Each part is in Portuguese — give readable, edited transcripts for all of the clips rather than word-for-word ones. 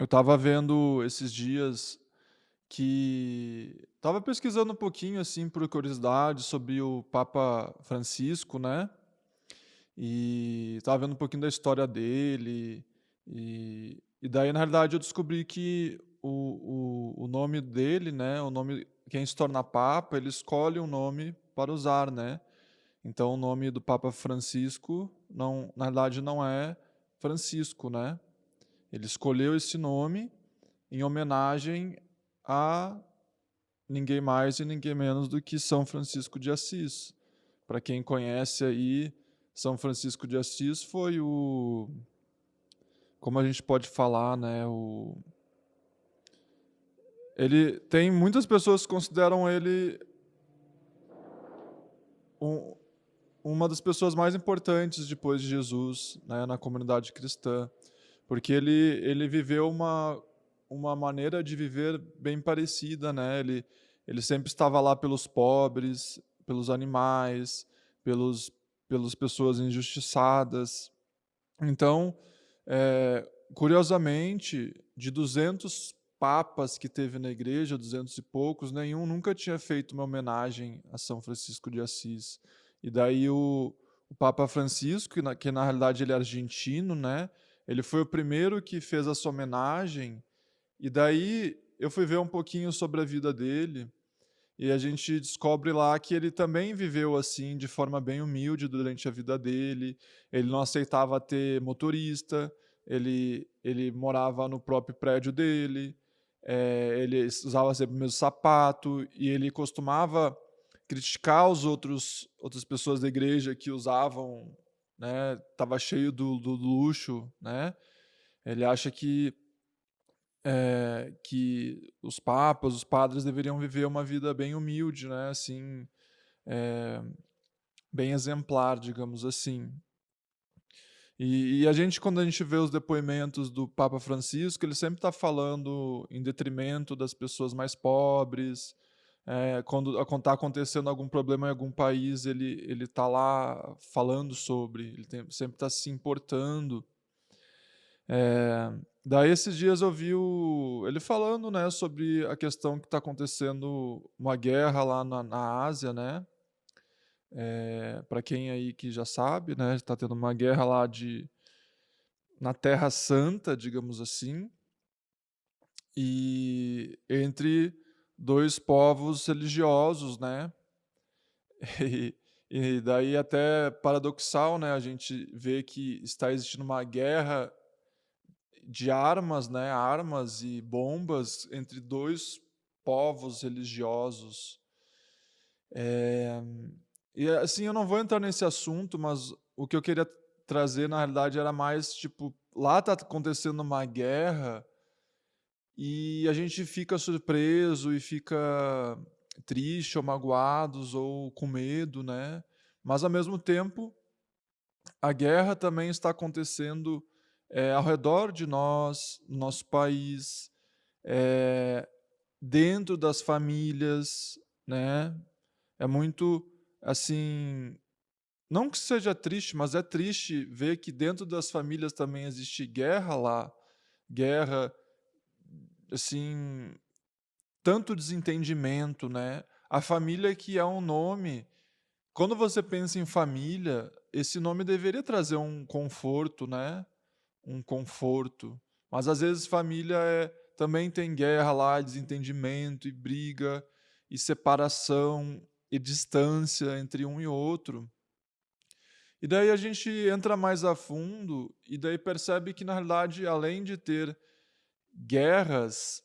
Eu estava vendo esses dias que estava pesquisando um pouquinho, assim, por curiosidade sobre o Papa Francisco, né, e estava vendo um pouquinho da história dele, e daí, na realidade, eu descobri que o nome dele, né, o nome quem se torna papa, ele escolhe um nome para usar, né. Então o nome do Papa Francisco não na realidade não é Francisco, né. Ele escolheu esse nome em homenagem a ninguém mais e ninguém menos do que São Francisco de Assis. Para quem conhece aí, São Francisco de Assis foi como a gente pode falar, né, ele tem muitas pessoas que consideram ele um uma das pessoas mais importantes depois de Jesus, né, na comunidade cristã, porque ele viveu uma maneira de viver bem parecida, né, ele sempre estava lá pelos pobres, pelos animais, pelos pelas pessoas injustiçadas. Então, curiosamente, de 200 papas que teve na igreja, 200 e poucos, nenhum nunca tinha feito uma homenagem a São Francisco de Assis. E daí o Papa Francisco, que na realidade ele é argentino, né, ele foi o primeiro que fez essa homenagem, e daí eu fui ver um pouquinho sobre a vida dele, e a gente descobre lá que ele também viveu assim, de forma bem humilde durante a vida dele. Ele não aceitava ter motorista, ele morava no próprio prédio dele, ele usava sempre o mesmo sapato e ele costumava criticar os outras pessoas da igreja que usavam, né, estava cheio do luxo, né. Ele acha que os papas, os padres deveriam viver uma vida bem humilde, né, assim, eh, bem exemplar, digamos assim. E a gente quando a gente vê os depoimentos do Papa Francisco, ele sempre está falando em detrimento das pessoas mais pobres, quando está acontecendo algum problema em algum país, ele está lá falando sobre, ele sempre está se importando. Eh, daí esses dias eu vi ele falando, né, sobre a questão que está acontecendo uma guerra lá na Ásia, né, pra quem aí que já sabe, né, está tendo uma guerra lá na Terra Santa, digamos assim, e entre 2 povos religiosos, né, e daí até paradoxal, né, a gente vê que está existindo uma guerra de armas, né, armas e bombas entre 2 povos religiosos. Eh, e assim, eu não vou entrar nesse assunto, mas o que eu queria trazer na realidade era mais, tipo, lá tá acontecendo uma guerra e a gente fica surpreso e fica triste ou magoados ou com medo, né, mas ao mesmo tempo a guerra também está acontecendo, ao redor de nós, no nosso país, eh, dentro das famílias, né. É muito, assim, não que seja triste, mas é triste ver que dentro das famílias também existe guerra lá, guerra, assim, tanto desentendimento, né. A família que é um nome quando você pensa em família, esse nome deveria trazer um conforto, né. Um conforto. Mas às vezes família também tem guerra lá, desentendimento e briga, e separação e distância entre um e outro. E daí a gente entra mais a fundo e daí percebe que na realidade além de ter guerras,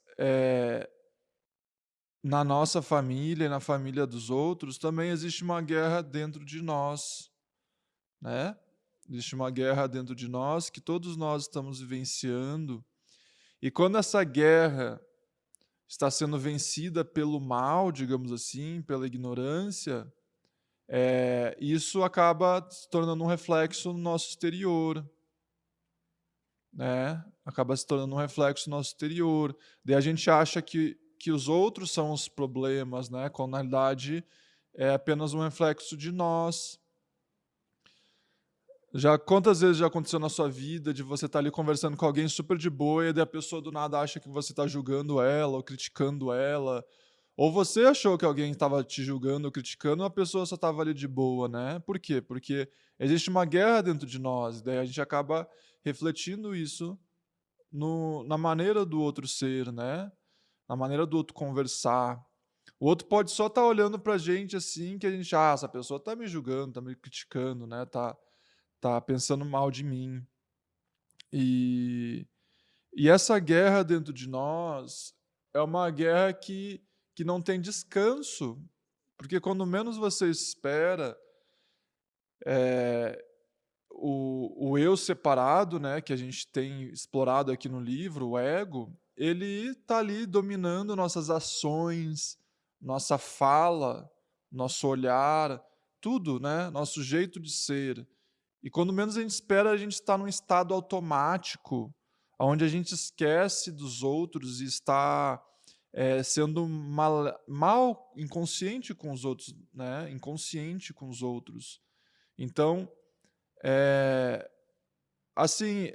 na nossa família e na família dos outros, também existe uma guerra dentro de nós, né. Existe uma guerra dentro de nós que todos nós estamos vivenciando. E quando essa guerra está sendo vencida pelo mal, digamos assim, pela ignorância, isso acaba se tornando um reflexo no nosso exterior, né, acaba se tornando um reflexo no nosso exterior. Daí a gente acha que os outros são os problemas, né, quando na realidade é apenas um reflexo de nós. Já quantas vezes já aconteceu na sua vida de você estar ali conversando com alguém super de boa e daí a pessoa do nada acha que você está julgando ela ou criticando ela, ou você achou que alguém estava te julgando ou criticando, a pessoa só estava ali de boa, né. Por quê? Porque existe uma guerra dentro de nós, daí a gente acaba refletindo isso no na maneira do outro ser, né, na maneira do outro conversar. O outro pode só estar olhando pra gente, assim, que a gente: "Ah, essa pessoa tá me julgando, tá me criticando, né, tá pensando mal de mim". E essa guerra dentro de nós é uma guerra que não tem descanso, porque quando menos você espera, eh, o eu separado, né, que a gente tem explorado aqui no livro, o ego, ele tá ali dominando nossas ações, nossa fala, nosso olhar, tudo, né, nosso jeito de ser. E quando menos a gente espera, a gente está num estado automático, onde a gente esquece dos outros e está, sendo mal inconsciente com os outros, né, inconsciente com os outros. Então, eh, assim,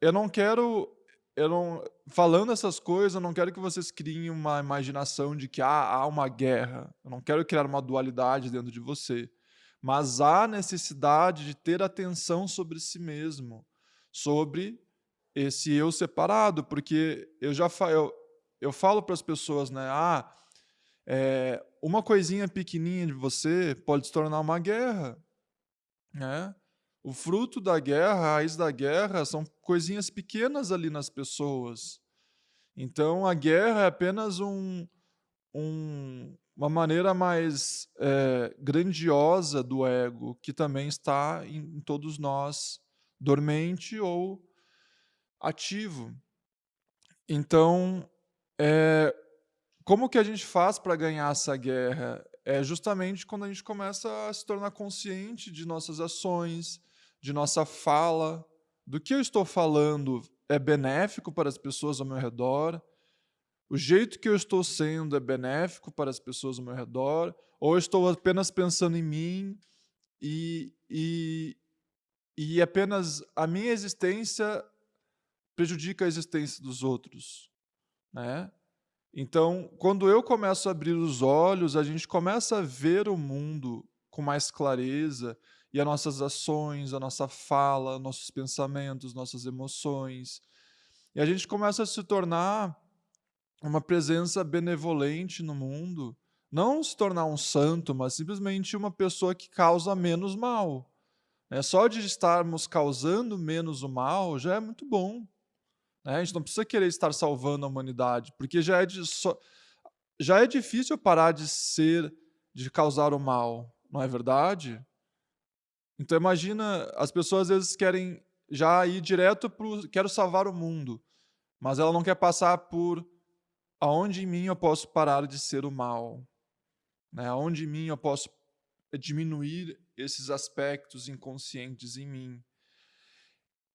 eu não quero eu não falando essas coisas, eu não quero que vocês criem uma imaginação de que, há uma guerra. Eu não quero criar uma dualidade dentro de você. Mas há necessidade de ter atenção sobre si mesmo, sobre esse eu separado, porque eu falo para as pessoas, né: uma coisinha pequenininha de você pode se tornar uma guerra", né. O fruto da guerra, a raiz da guerra são coisinhas pequenas ali nas pessoas. Então a guerra é apenas uma maneira mais, grandiosa do ego, que também está em todos nós, dormente ou ativo. Então, eh, como que a gente faz para ganhar essa guerra? É justamente quando a gente começa a se tornar consciente de nossas ações, de nossa fala, do que eu estou falando é benéfico para as pessoas ao meu redor, o jeito que eu estou sendo é benéfico para as pessoas ao meu redor, ou eu estou apenas pensando em mim e, e, e apenas a minha existência prejudica a existência dos outros, né? Então, quando eu começo a abrir os olhos, a gente começa a ver o mundo com mais clareza e as nossas ações, a nossa fala, nossos pensamentos, nossas emoções. E a gente começa a se tornar uma presença benevolente no mundo, não se tornar um santo, mas simplesmente uma pessoa que causa menos mal, né. Só de estarmos causando menos o mal já é muito bom, né. A gente não precisa querer estar salvando a humanidade, porque já é difícil parar de causar o mal, não é verdade? Então imagina, as pessoas às vezes querem já ir direto para o "quero salvar o mundo", mas ela não quer passar por aonde em mim eu posso parar de ser o mal, né, aonde em mim eu posso diminuir esses aspectos inconscientes em mim.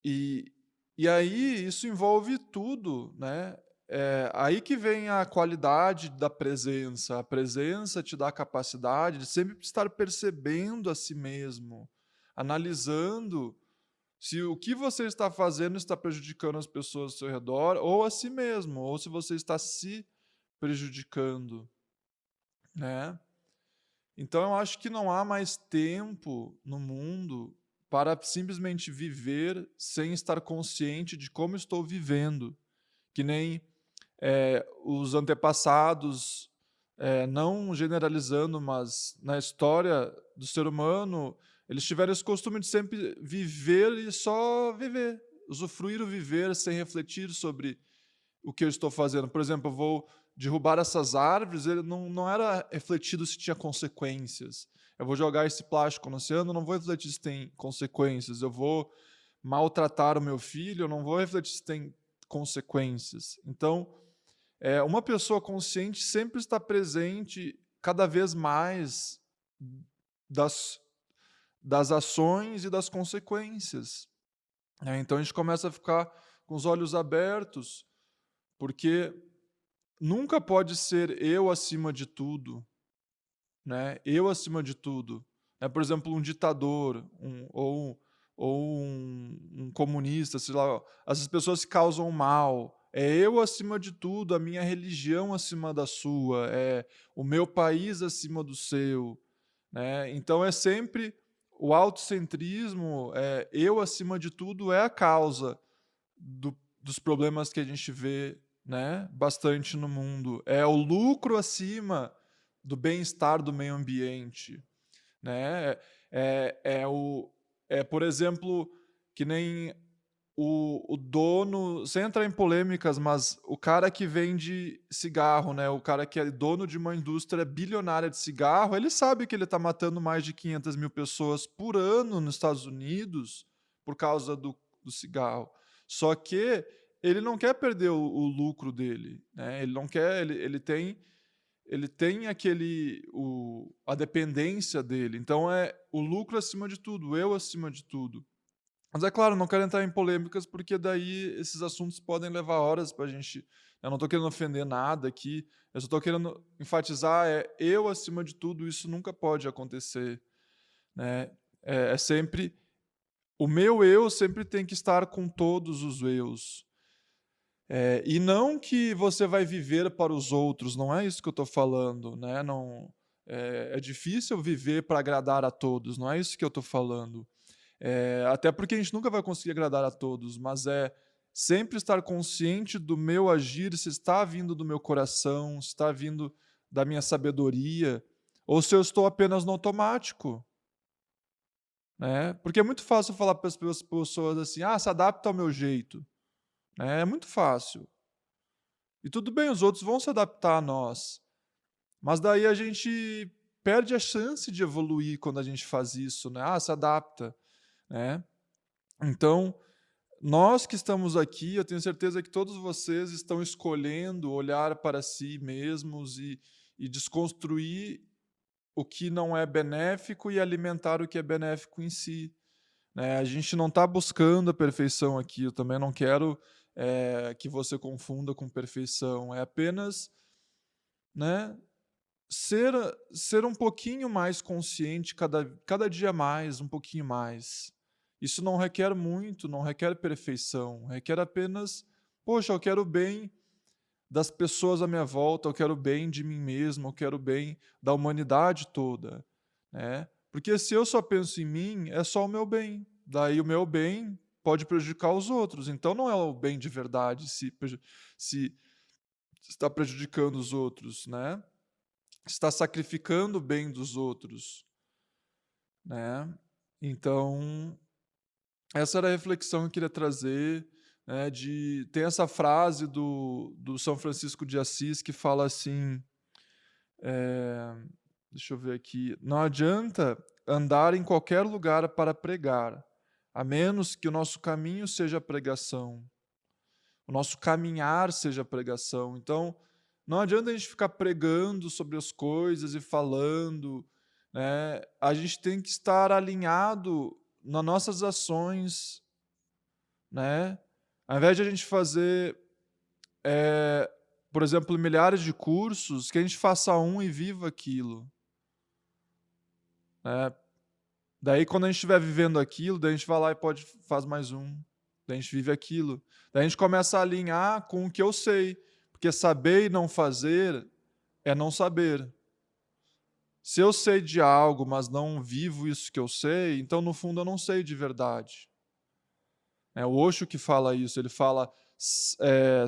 E aí isso envolve tudo, né, aí que vem a qualidade da presença. A presença te dá a capacidade de sempre estar percebendo a si mesmo, analisando se o que você está fazendo está prejudicando as pessoas ao seu redor ou a si mesmo, ou se você está se prejudicando, né. Então eu acho que não há mais tempo no mundo para simplesmente viver sem estar consciente de como estou vivendo, que nem, os antepassados, não generalizando, mas na história do ser humano, eles tiveram esse costume de sempre viver e só viver, usufruir o viver sem refletir sobre o que eu estou fazendo. Por exemplo, eu vou derrubar essas árvores, ele não era refletido se tinha consequências. Eu vou jogar esse plástico no oceano, não vou refletir se tem consequências. Eu vou maltratar o meu filho, eu não vou refletir se tem consequências. Então, uma pessoa consciente sempre está presente cada vez mais das, das ações e das consequências, né? Então a gente começa a ficar com os olhos abertos, porque nunca pode ser eu acima de tudo, né, eu acima de tudo, né, por exemplo, um ditador, ou um comunista, sei lá, essas pessoas que causam mal. É eu acima de tudo, a minha religião acima da sua, é o meu país acima do seu, né? Então é sempre o autocentrismo, eu acima de tudo é a causa dos problemas que a gente vê, né, bastante no mundo. É o lucro acima do bem-estar do meio ambiente, né? Por exemplo, que nem o dono, sem entrar em polêmicas, mas o cara que vende cigarro, né? O cara que é dono de uma indústria bilionária de cigarro, ele sabe que ele está matando mais de 500 mil pessoas por ano nos Estados Unidos por causa do cigarro. Só que ele não quer perder o lucro dele, né? Ele não quer, ele tem a dependência dele. Então é o lucro acima de tudo, eu acima de tudo. Mas é claro, não quero entrar em polêmicas, porque daí esses assuntos podem levar horas para a gente. Eu não estou querendo ofender nada aqui, eu só estou querendo enfatizar: eu acima de tudo, isso nunca pode acontecer. Né? É sempre. O meu eu sempre tem que estar com todos os eus. E não que você vai viver para os outros, não é isso que eu estou falando. Né? Não, é difícil viver para agradar a todos, não é isso que eu estou falando. Até porque a gente nunca vai conseguir agradar a todos, mas é sempre estar consciente do meu agir, se está vindo do meu coração, se está vindo da minha sabedoria, ou se eu estou apenas no automático. Né? Porque é muito fácil falar para as pessoas assim: se adapta ao meu jeito. Né? É muito fácil. E tudo bem, os outros vão se adaptar a nós. Mas daí a gente perde a chance de evoluir quando a gente faz isso. Né? Se adapta. Né? Então, nós que estamos aqui, eu tenho certeza que todos vocês estão escolhendo olhar para si mesmos e desconstruir o que não é benéfico e alimentar o que é benéfico em si. Né? A gente não está buscando a perfeição aqui, eu também não quero que você confunda com perfeição. É apenas, né, ser um pouquinho mais consciente, cada dia mais, um pouquinho mais. Isso não requer muito, não requer perfeição, requer apenas, poxa, eu quero o bem das pessoas à minha volta, eu quero o bem de mim mesmo, eu quero o bem da humanidade toda, né? Porque se eu só penso em mim, é só o meu bem. Daí o meu bem pode prejudicar os outros. Então não é o bem de verdade se está prejudicando os outros, né? Está sacrificando o bem dos outros, né? Então, essa era a reflexão que eu queria trazer, né, tem essa frase do São Francisco de Assis que fala assim, é, deixa eu ver aqui, não adianta andar em qualquer lugar para pregar, a menos que o nosso caminho seja a pregação, o nosso caminhar seja a pregação. Então, não adianta a gente ficar pregando sobre as coisas e falando, né? A gente tem que estar alinhado nas nossas ações, né? Ao invés de a gente fazer, eh, por exemplo, milhares de cursos, que a gente faça um e viva aquilo, né? Daí, quando a gente estiver vivendo aquilo, daí a gente vai lá e faz mais um. Daí a gente vive aquilo. Daí a gente começa a alinhar com o que eu sei. Porque saber e não fazer é não saber. Se eu sei de algo, mas não vivo isso que eu sei, então, no fundo, eu não sei de verdade. É o Osho que fala isso. Ele fala,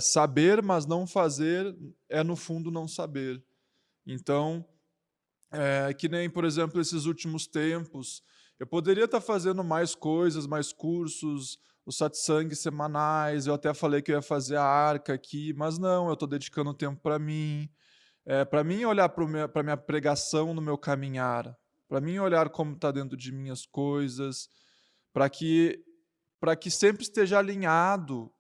saber, mas não fazer é, no fundo, não saber. Então, que nem, por exemplo, esses últimos tempos, eu poderia estar fazendo mais coisas, mais cursos, os satsangs semanais, eu até falei que eu ia fazer a arca aqui, mas não, eu estou dedicando tempo para mim, para mim olhar para minha pregação no meu caminhar, para mim olhar como está dentro de mim as coisas, para que, para que sempre esteja alinhado,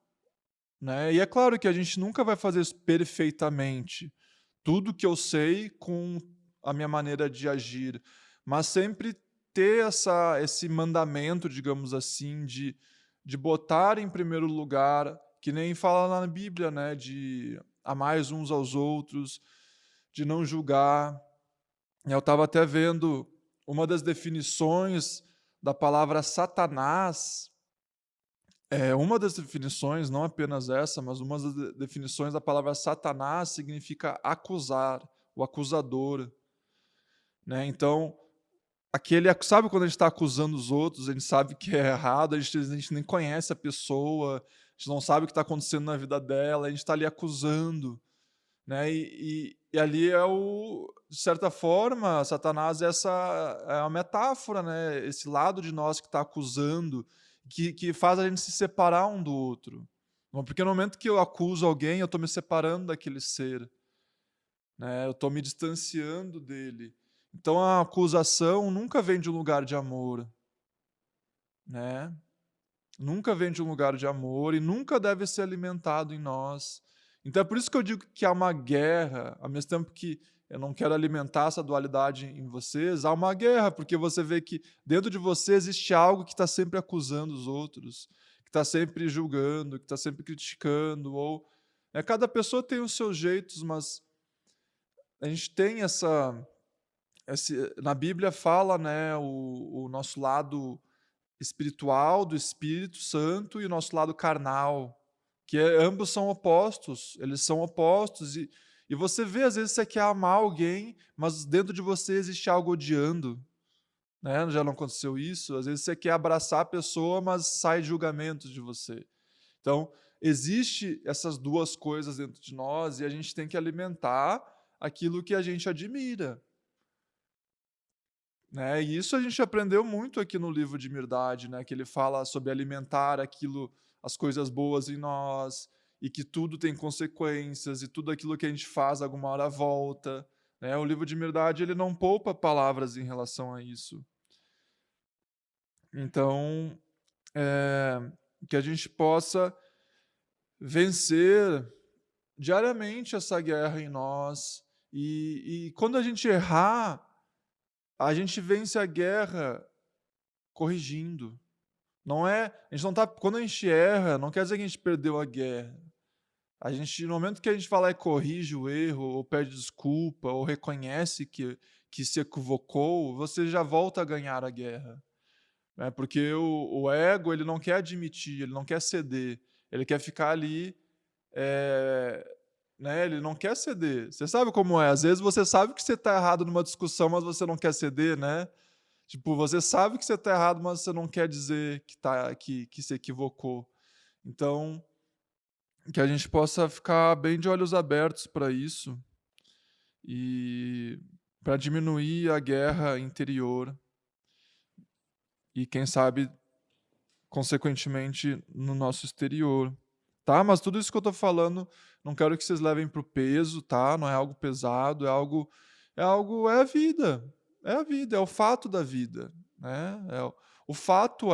né? E é claro que a gente nunca vai fazer isso perfeitamente, tudo que eu sei com a minha maneira de agir, mas sempre ter esse mandamento, digamos assim, de botar em primeiro lugar, que nem fala lá na Bíblia, né, de amar uns aos outros, de não julgar. Eu estava até vendo uma das definições da palavra Satanás, uma das definições, não apenas essa, mas uma das definições da palavra Satanás significa acusar, o acusador, né. Então, sabe quando a gente está acusando os outros, a gente sabe que é errado, a gente nem conhece a pessoa, a gente não sabe o que está acontecendo na vida dela, a gente está ali acusando, né, e ali de certa forma, Satanás é uma metáfora, né, esse lado de nós que está acusando, que faz a gente se separar um do outro. Porque no momento que eu acuso alguém, eu estou me separando daquele ser, né, eu estou me distanciando dele. Então a acusação nunca vem de um lugar de amor, né, nunca vem de um lugar de amor e nunca deve ser alimentado em nós. Então é por isso que eu digo que há uma guerra, ao mesmo tempo que eu não quero alimentar essa dualidade em vocês, há uma guerra, porque você vê que dentro de você existe algo que está sempre acusando os outros, que está sempre julgando, que está sempre criticando, ou cada pessoa tem os seus jeitos, mas a gente tem na Bíblia fala, né, o nosso lado espiritual do Espírito Santo e o nosso lado carnal, ambos são opostos, eles são opostos e você vê, às vezes, você quer amar alguém, mas dentro de você existe algo odiando, né, já não aconteceu isso? Às vezes você quer abraçar a pessoa, mas sai julgamentos de você. Então, existe essas 2 coisas dentro de nós e a gente tem que alimentar aquilo que a gente admira. Né, e isso a gente aprendeu muito aqui no livro de Mirdade, né, que ele fala sobre alimentar as coisas boas em nós, e que tudo tem consequências, e tudo aquilo que a gente faz alguma hora volta, né. O livro de Mirdade, ele não poupa palavras em relação a isso. Então, que a gente possa vencer diariamente essa guerra em nós, e quando a gente errar, a gente vence a guerra corrigindo. Não é a gente não tá Quando a gente erra, não quer dizer que a gente perdeu a guerra. No momento que a gente fala e corrige o erro, ou pede desculpa, ou reconhece que se equivocou, você já volta a ganhar a guerra, né, porque o ego, ele não quer admitir, ele não quer ceder, ele quer ficar ali, eh, né, ele não quer ceder. Você sabe como é, às vezes você sabe que você está errado numa discussão, mas você não quer ceder, né. Tipo, você sabe que você está errado, mas você não quer dizer que se equivocou. Então, que a gente possa ficar bem de olhos abertos para isso e para diminuir a guerra interior e, quem sabe, consequentemente, no nosso exterior, tá? Mas tudo isso que eu tô falando, não quero que vocês levem para o peso, tá? Não é algo pesado, é a vida, é o fato da vida, né? O fato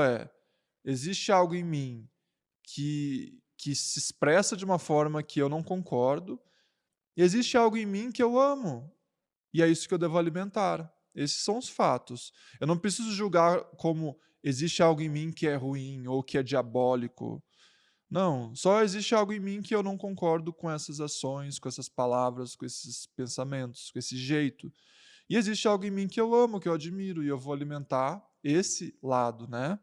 existe algo em mim que se expressa de uma forma que eu não concordo, e existe algo em mim que eu amo, e é isso que eu devo alimentar. Esses são os fatos. Eu não preciso julgar como existe algo em mim que é ruim ou que é diabólico. Não, só existe algo em mim que eu não concordo com essas ações, com essas palavras, com esses pensamentos, com esse jeito. E existe algo em mim que eu amo, que eu admiro, e eu vou alimentar esse lado, né?